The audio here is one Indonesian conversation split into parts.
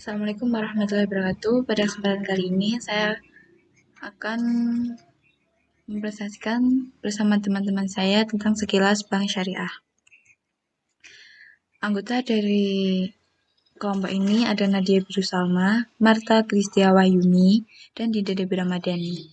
Assalamualaikum warahmatullahi wabarakatuh. Pada kesempatan kali ini saya akan mempresentasikan bersama teman-teman saya tentang sekilas bank syariah. Anggota dari kelompok ini ada Nadia Biru Salma, Marta Kristiawayuni, dan Dida Debi Ramadhani.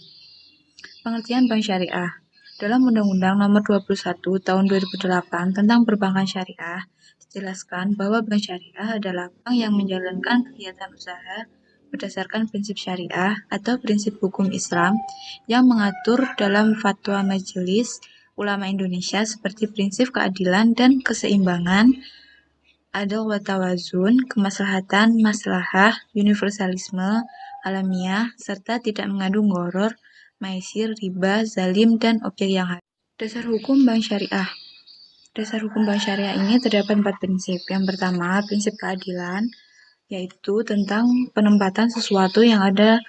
Pengertian bank syariah. Dalam Undang-Undang Nomor 21 Tahun 2008 tentang Perbankan Syariah, dijelaskan bahwa bank syariah adalah bank yang menjalankan kegiatan usaha berdasarkan prinsip syariah atau prinsip hukum Islam yang mengatur dalam fatwa Majelis Ulama Indonesia seperti prinsip keadilan dan keseimbangan, adil wa tawazun, kemaslahatan, maslahah, universalisme, alamiah, serta tidak mengandung gharar, maisir, riba, zalim, dan objek yang haram. Dasar hukum bank syariah. Dasar hukum bank syariah ini terdapat 4 prinsip. Yang pertama, prinsip keadilan, yaitu tentang penempatan sesuatu yang ada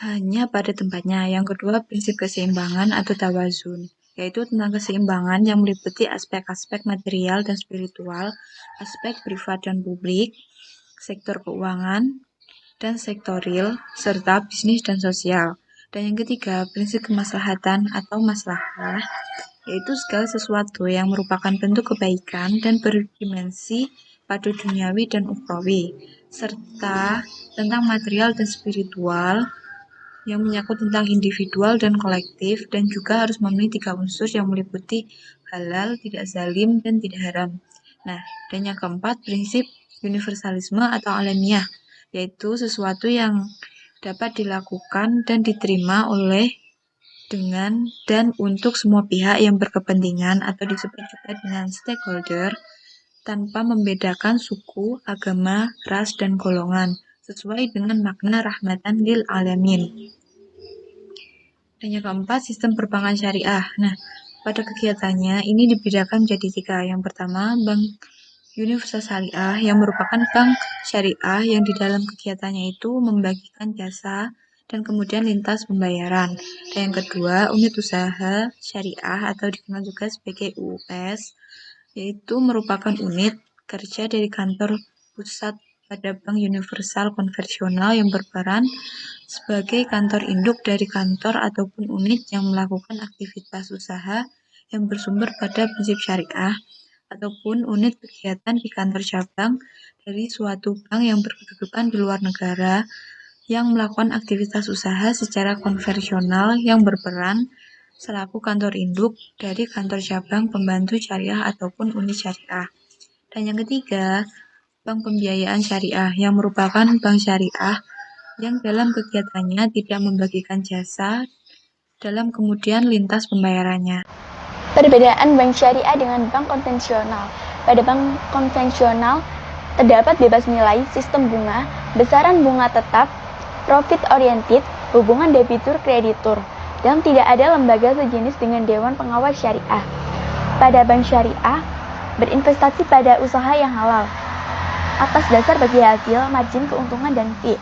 hanya pada tempatnya. Yang kedua, prinsip keseimbangan atau tawazun, yaitu tentang keseimbangan yang meliputi aspek-aspek material dan spiritual, aspek privat dan publik, sektor keuangan, dan sektor real, serta bisnis dan sosial. Dan yang ketiga, prinsip kemaslahatan atau maslahah, yaitu segala sesuatu yang merupakan bentuk kebaikan dan berdimensi pada duniawi dan ukhrawi, serta tentang material dan spiritual yang menyangkut tentang individual dan kolektif, dan juga harus memenuhi 3 unsur yang meliputi halal, tidak zalim, dan tidak haram. Nah, dan yang keempat, prinsip universalisme atau alamiah, yaitu sesuatu yang dapat dilakukan dan diterima oleh, dengan, dan untuk semua pihak yang berkepentingan atau disebut juga dengan stakeholder, tanpa membedakan suku, agama, ras, dan golongan, sesuai dengan makna rahmatan lil alamin. Dan yang keempat, sistem perbankan syariah. Nah, pada kegiatannya ini dibedakan menjadi 3. Yang pertama, bank universal syariah yang merupakan bank syariah yang di dalam kegiatannya itu membagikan jasa dan kemudian lintas pembayaran. Dan yang kedua, unit usaha syariah atau dikenal juga sebagai UUS, yaitu merupakan unit kerja dari kantor pusat pada bank universal konvensional yang berperan sebagai kantor induk dari kantor ataupun unit yang melakukan aktivitas usaha yang bersumber pada prinsip syariah, ataupun unit kegiatan di kantor cabang dari suatu bank yang berkedudukan di luar negara yang melakukan aktivitas usaha secara konvensional yang berperan selaku kantor induk dari kantor cabang pembantu syariah ataupun unit syariah. Dan yang ketiga, bank pembiayaan syariah yang merupakan bank syariah yang dalam kegiatannya tidak membagikan jasa dalam kemudian lintas pembayarannya. Perbedaan bank syariah dengan bank konvensional. Pada bank konvensional terdapat bebas nilai, sistem bunga, besaran bunga tetap, profit oriented, hubungan debitur kreditur, dan tidak ada lembaga sejenis dengan dewan pengawas syariah. Pada bank syariah berinvestasi pada usaha yang halal atas dasar bagi hasil, margin, keuntungan, dan fee.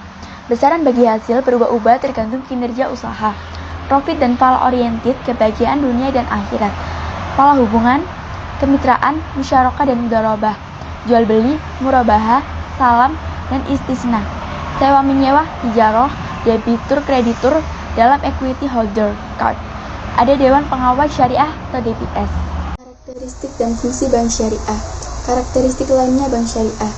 Besaran bagi hasil berubah-ubah tergantung kinerja usaha. Profit dan fal oriented, kebahagiaan dunia dan akhirat. Pola hubungan, kemitraan, musyarakah dan mudharabah, jual beli, murabahah, salam, dan istisna. Sewa menyewa, ijarah, debitur kreditur dalam equity holder card. Ada Dewan Pengawas Syariah atau DPS. Karakteristik dan fungsi bank syariah. Karakteristik lainnya bank syariah.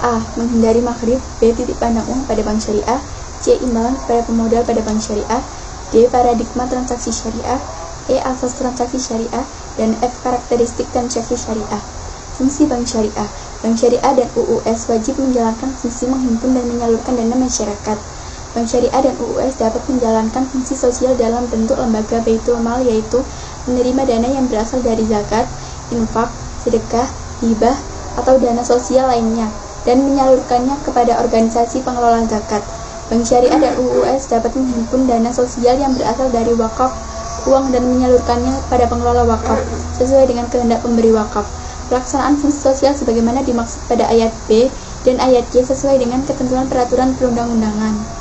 A. Menghindari makhrib. B. Titik pandang umum pada bank syariah. C. Imbalan kepada pemodal pada bank syariah. D. Paradigma transaksi syariah. E. Asas transaksi syariah. Dan F. Karakteristik dan checklist syariah. Fungsi bank syariah. Bank syariah dan UUS wajib menjalankan fungsi menghimpun dan menyalurkan dana masyarakat. Bank syariah dan UUS dapat menjalankan fungsi sosial dalam bentuk lembaga baitul mal, yaitu menerima dana yang berasal dari zakat, infak, sedekah, hibah, atau dana sosial lainnya, dan menyalurkannya kepada organisasi pengelola zakat. Bank syariah dan UUS dapat menghimpun dana sosial yang berasal dari wakaf uang dan menyalurkannya pada pengelola wakaf sesuai dengan kehendak pemberi wakaf. Pelaksanaan fungsi sosial sebagaimana dimaksud pada ayat B dan ayat C sesuai dengan ketentuan peraturan perundang-undangan.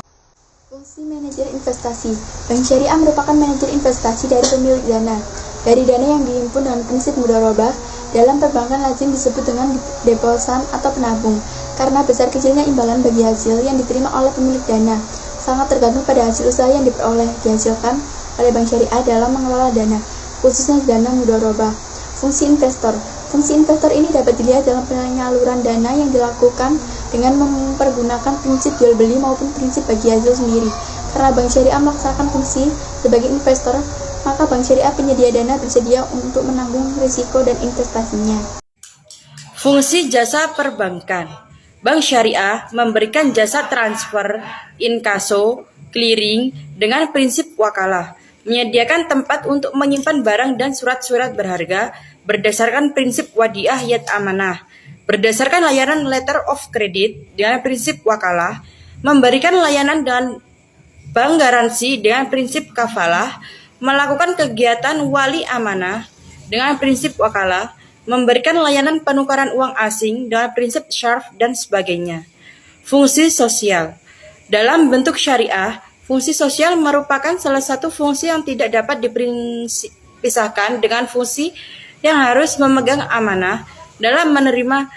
Fungsi manajer investasi. Bank syariah merupakan manajer investasi dari pemilik dana. Dari dana yang dihimpun dengan prinsip mudharabah, dalam perbankan lazim disebut dengan deposan atau penabung. karena besar kecilnya imbalan bagi hasil yang diterima oleh pemilik dana sangat tergantung pada hasil usaha yang diperoleh dihasilkan oleh bank syariah dalam mengelola dana, khususnya dana mudharabah. Fungsi investor ini dapat dilihat dalam penyaluran dana yang dilakukan dengan mempergunakan prinsip jual beli maupun prinsip bagi hasil sendiri. Karena bank syariah melaksanakan fungsi sebagai investor, maka bank syariah penyedia dana bersedia untuk menanggung risiko dan investasinya. Fungsi jasa perbankan. Bank syariah memberikan jasa transfer, inkaso, clearing dengan prinsip wakalah, menyediakan tempat untuk menyimpan barang dan surat-surat berharga berdasarkan prinsip wadiah yat amanah, berdasarkan layanan letter of credit dengan prinsip wakalah, memberikan layanan dan bank garansi dengan prinsip kafalah, melakukan kegiatan wali amanah dengan prinsip wakalah, memberikan layanan penukaran uang asing dengan prinsip syarf dan sebagainya. Fungsi sosial. Dalam bentuk syariah, fungsi sosial merupakan salah satu fungsi yang tidak dapat dipisahkan dengan fungsi yang harus memegang amanah dalam menerima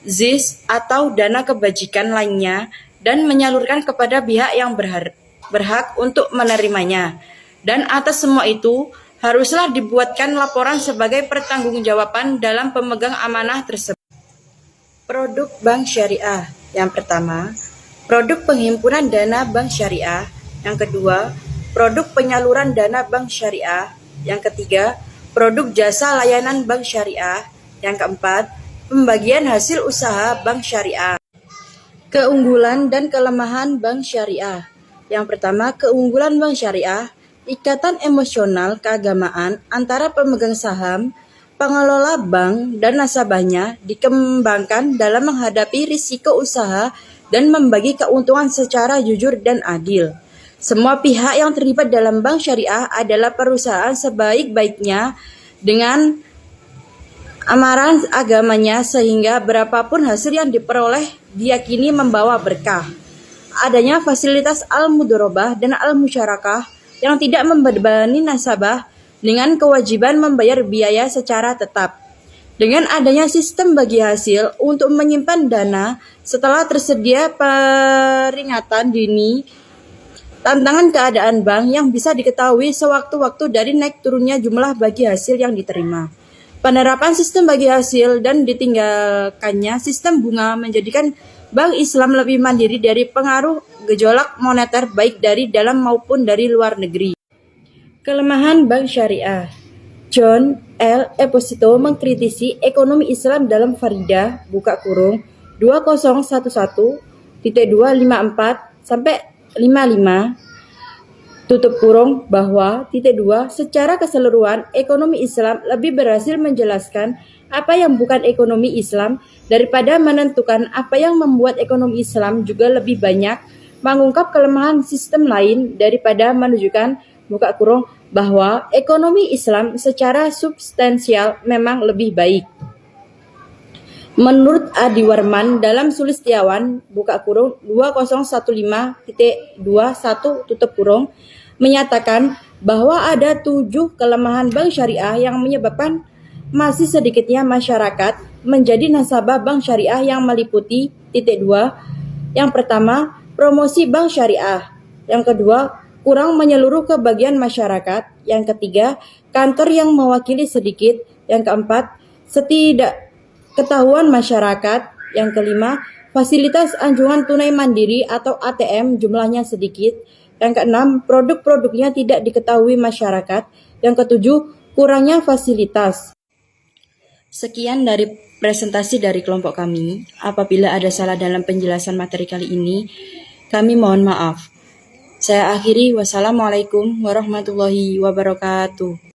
zis atau dana kebajikan lainnya dan menyalurkan kepada pihak yang berhak untuk menerimanya. Dan atas semua itu, haruslah dibuatkan laporan sebagai pertanggungjawaban dalam pemegang amanah tersebut. Produk bank syariah. Yang pertama, produk penghimpunan dana bank syariah. Yang kedua, produk penyaluran dana bank syariah. Yang ketiga, produk jasa layanan bank syariah. Yang keempat, pembagian hasil usaha bank syariah. Keunggulan dan kelemahan bank syariah. Yang pertama, keunggulan bank syariah. Ikatan emosional keagamaan antara pemegang saham, pengelola bank, dan nasabahnya dikembangkan dalam menghadapi risiko usaha dan membagi keuntungan secara jujur dan adil. Semua pihak yang terlibat dalam bank syariah adalah perusahaan sebaik-baiknya dengan amaran agamanya sehingga berapapun hasil yang diperoleh diyakini membawa berkah. Adanya fasilitas al-mudharabah dan al-musyarakah yang tidak membebani nasabah dengan kewajiban membayar biaya secara tetap. Dengan adanya sistem bagi hasil untuk menyimpan dana setelah tersedia peringatan dini, tantangan keadaan bank yang bisa diketahui sewaktu-waktu dari naik turunnya jumlah bagi hasil yang diterima. Penerapan sistem bagi hasil dan ditinggalkannya sistem bunga menjadikan Bank Islam lebih mandiri dari pengaruh gejolak moneter baik dari dalam maupun dari luar negeri. Kelemahan bank syariah. John L. Esposito mengkritisi ekonomi Islam dalam Faridah (2011-254-55) bahwa secara keseluruhan ekonomi Islam lebih berhasil menjelaskan apa yang bukan ekonomi Islam daripada menentukan apa yang membuat ekonomi Islam, juga lebih banyak mengungkap kelemahan sistem lain daripada menunjukkan bahwa ekonomi Islam secara substansial memang lebih baik. Menurut Adi Warman dalam Sulistiawan (2015.21) menyatakan bahwa ada 7 kelemahan bank syariah yang menyebabkan masih sedikitnya masyarakat menjadi nasabah bank syariah yang meliputi 2. Yang pertama, promosi bank syariah. Yang kedua, kurang menyeluruh ke bagian masyarakat. Yang ketiga, kantor yang mewakili sedikit. Yang keempat, ketahuan masyarakat. Yang kelima, fasilitas anjungan tunai mandiri atau ATM jumlahnya sedikit. Yang keenam, produk-produknya tidak diketahui masyarakat. Yang ketujuh, kurangnya fasilitas. Sekian dari presentasi dari kelompok kami. Apabila ada salah dalam penjelasan materi kali ini, kami mohon maaf. Saya akhiri, wassalamualaikum warahmatullahi wabarakatuh.